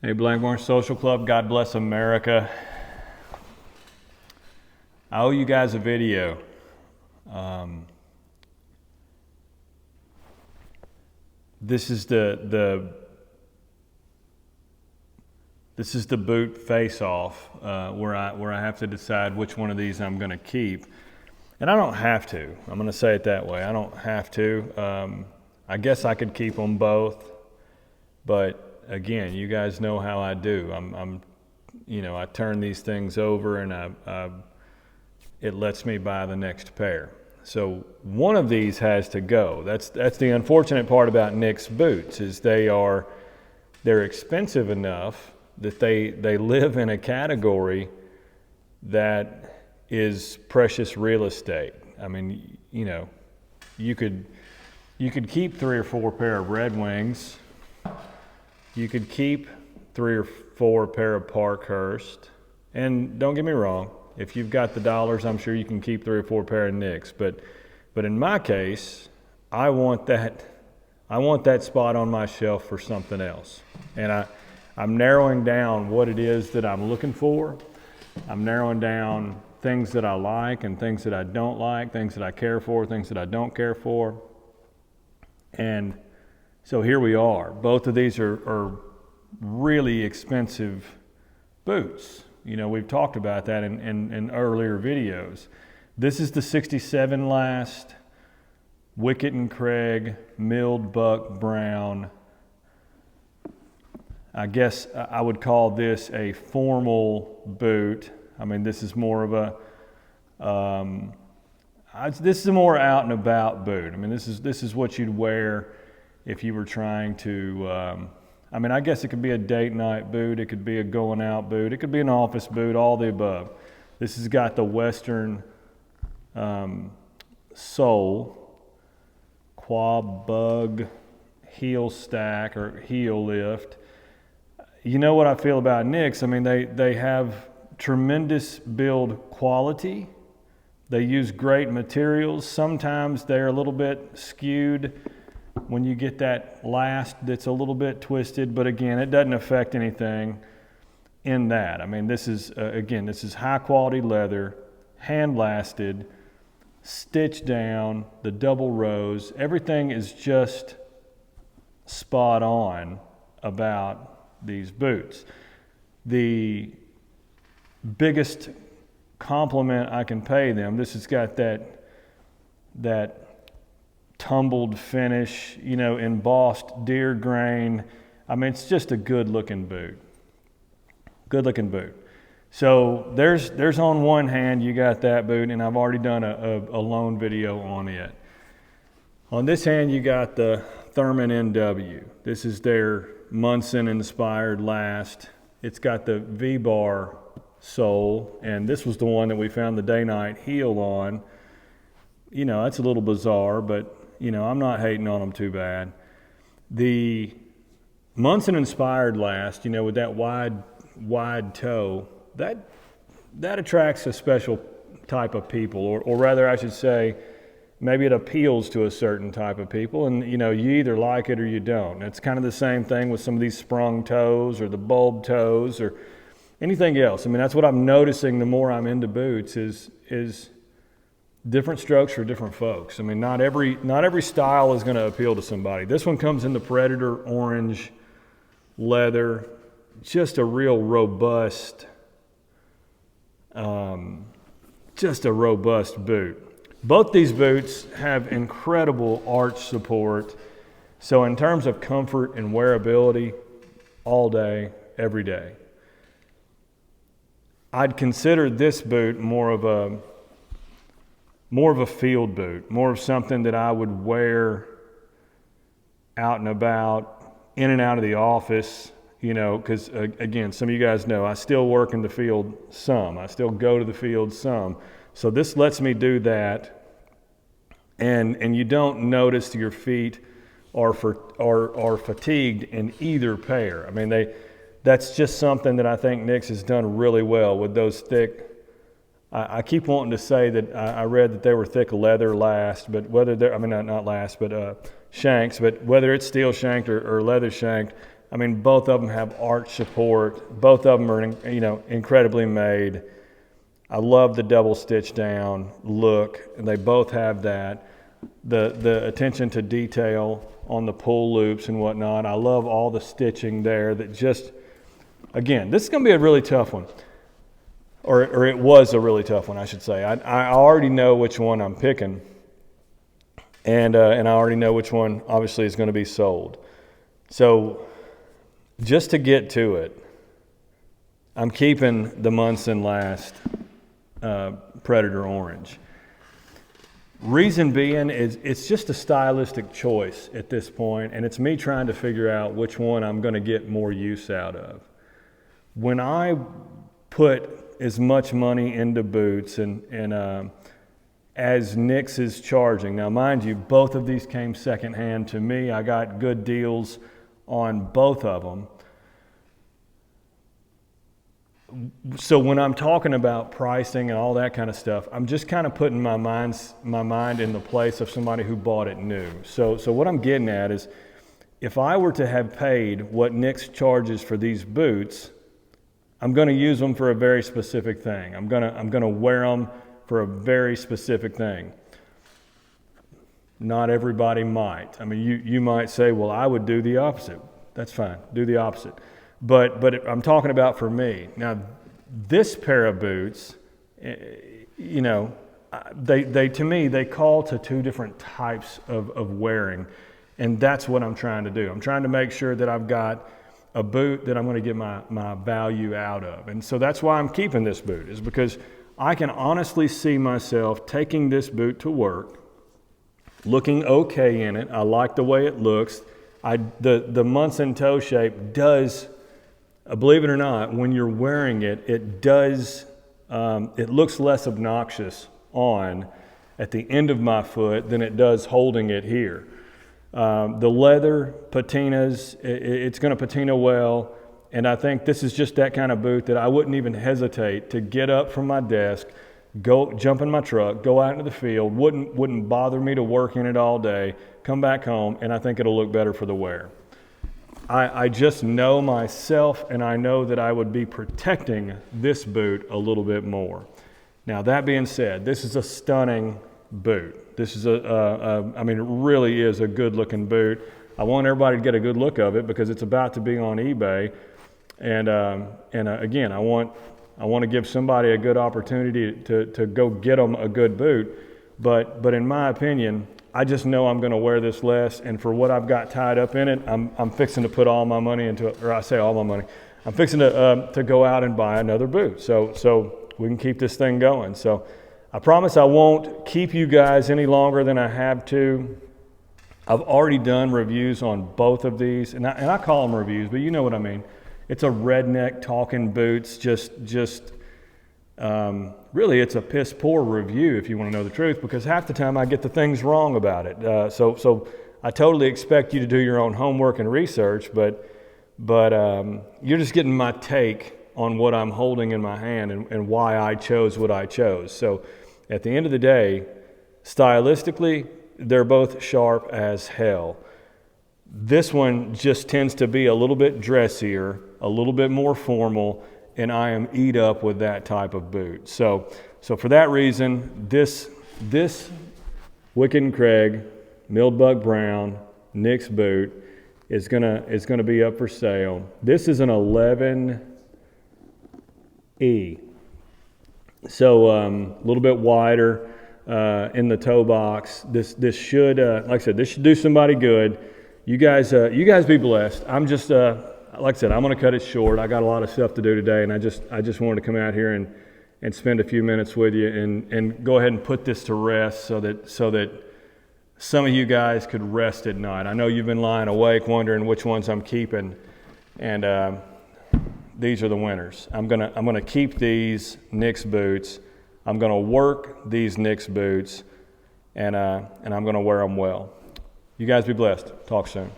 Hey, Blackmore Social Club, God bless America. I owe you guys a video. This is the boot face-off where I have to decide which one of these I'm going to keep, and I don't have to. I'm going to say it that way. I don't have to. I guess I could keep them both, but again, you guys know how I do. I turn these things over and it lets me buy the next pair. So one of these has to go. That's the unfortunate part about Nick's boots is they're expensive enough that they live in a category that is precious real estate. I mean, you could keep 3 or 4 pair of Red Wings. You could keep 3 or 4 pair of Parkhurst. And don't get me wrong, if you've got the dollars, I'm sure you can keep 3 or 4 pair of Nicks. But in my case, I want that spot on my shelf for something else. And I'm narrowing down what it is that I'm looking for. I'm narrowing down things that I like and things that I don't like, things that I care for, things that I don't care for. And so here we are. Both of these are really expensive boots. We've talked about that in earlier videos. This is the 67 last Wicket and Craig milled buck brown. I guess I would call this a formal boot. I mean, this is more of this is a more out and about boot. I mean, this is what you'd wear if you were trying to, I guess it could be a date night boot, it could be a going out boot, it could be an office boot, all the above. This has got the Western sole, quad bug heel stack or heel lift. You know what I feel about Nicks? I mean, they have tremendous build quality. They use great materials. Sometimes they're a little bit skewed when you get that last that's a little bit twisted, but again, it doesn't affect anything in that. I mean, this is high quality leather, hand lasted, stitched down, the double rows. Everything is just spot on about these boots. The biggest compliment I can pay them, this has got that tumbled finish, embossed deer grain. I mean, it's just a good looking boot. Good looking boot. So there's on one hand, you got that boot, and I've already done a loan video on it. On this hand, you got the Thurman NW. This is their Munson inspired last. It's got the V-bar sole, and this was the one that we found the day-night heel on. That's a little bizarre, but I'm not hating on them too bad. The Munson inspired last, with that wide toe, that attracts a special type of people, or rather I should say, maybe it appeals to a certain type of people, and you either like it or you don't. It's kind of the same thing with some of these sprung toes or the bulb toes or anything else. I mean, that's what I'm noticing the more I'm into boots is different strokes for different folks. I mean, not every style is going to appeal to somebody. This one comes in the Predator orange leather, just a real robust, boot. Both these boots have incredible arch support. So in terms of comfort and wearability, all day, every day. I'd consider this boot more of a field boot, more of something that I would wear out and about, in and out of the office, because again, some of you guys know I still work in the field some. I still go to the field some. So this lets me do that, and you don't notice your feet are fatigued in either pair. I mean, that's just something that I think Nicks has done really well with those thick. I keep wanting to say that I read that they were thick leather last, but whether they're, not last, but shanks, but whether it's steel shanked or leather shanked, I mean, both of them have arch support. Both of them are, incredibly made. I love the double stitch down look, and they both have that. The attention to detail on the pull loops and whatnot. I love all the stitching there that just, again, this is going to be a really tough one. Or it was a really tough one, I should say. I already know which one I'm picking, and I already know which one obviously is going to be sold. So just to get to it, I'm keeping the Munson Last Predator Orange. Reason being is it's just a stylistic choice at this point, and it's me trying to figure out which one I'm going to get more use out of. When I put as much money into boots and as Nick's is charging, now mind you, both of these came secondhand to me. I got good deals on both of them. So when I'm talking about pricing and all that kind of stuff, I'm just kind of putting my mind in the place of somebody who bought it new. So what I'm getting at is, if I were to have paid what Nick's charges for these boots, I'm going to use them for a very specific thing. I'm going to wear them for a very specific thing. Not everybody might. I mean, you might say, well, I would do the opposite. That's fine. Do the opposite. But I'm talking about for me. Now, this pair of boots, they to me, they call to two different types of wearing, and that's what I'm trying to do. I'm trying to make sure that I've got a boot that I'm going to get my value out of. And so that's why I'm keeping this boot, is because I can honestly see myself taking this boot to work, looking okay in it. I like the way it looks. The Munson toe shape does, believe it or not, when you're wearing it, it does, it looks less obnoxious on at the end of my foot than it does holding it here. The leather patinas, it's going to patina well, and I think this is just that kind of boot that I wouldn't even hesitate to get up from my desk, go jump in my truck, go out into the field, wouldn't bother me to work in it all day, come back home, and I think it'll look better for the wear. I just know myself, and I know that I would be protecting this boot a little bit more. Now, that being said, this is a stunning boot. This is I mean, it really is a good-looking boot. I want everybody to get a good look of it because it's about to be on eBay, and again, I want to give somebody a good opportunity to go get them a good boot. But in my opinion, I just know I'm going to wear this less, and for what I've got tied up in it, I'm fixing to put all my money into it, or I say all my money. I'm fixing to go out and buy another boot, so we can keep this thing going. So I promise I won't keep you guys any longer than I have to. I've already done reviews on both of these, and I call them reviews, but you know what I mean. It's a redneck talking boots, really, it's a piss poor review if you want to know the truth, because half the time I get the things wrong about it. So I totally expect you to do your own homework and research, but you're just getting my take on what I'm holding in my hand and why I chose what I chose. So at the end of the day, stylistically, they're both sharp as hell. This one just tends to be a little bit dressier, a little bit more formal, and I am eat up with that type of boot. So for that reason, this Wicked & Craig Milled-Buck Brown Nick's boot is gonna be up for sale. This is an 11E, so a little bit wider in the toe box. This should, like I said, this should do somebody good. You guys be blessed. I'm just like I said, I'm going to cut it short. I got a lot of stuff to do today, and I just wanted to come out here and spend a few minutes with you and go ahead and put this to rest so that some of you guys could rest at night. I know you've been lying awake wondering which ones I'm keeping, and these are the winners. I'm gonna keep these Nick's boots. I'm gonna work these Nick's boots, and I'm gonna wear them well. You guys be blessed. Talk soon.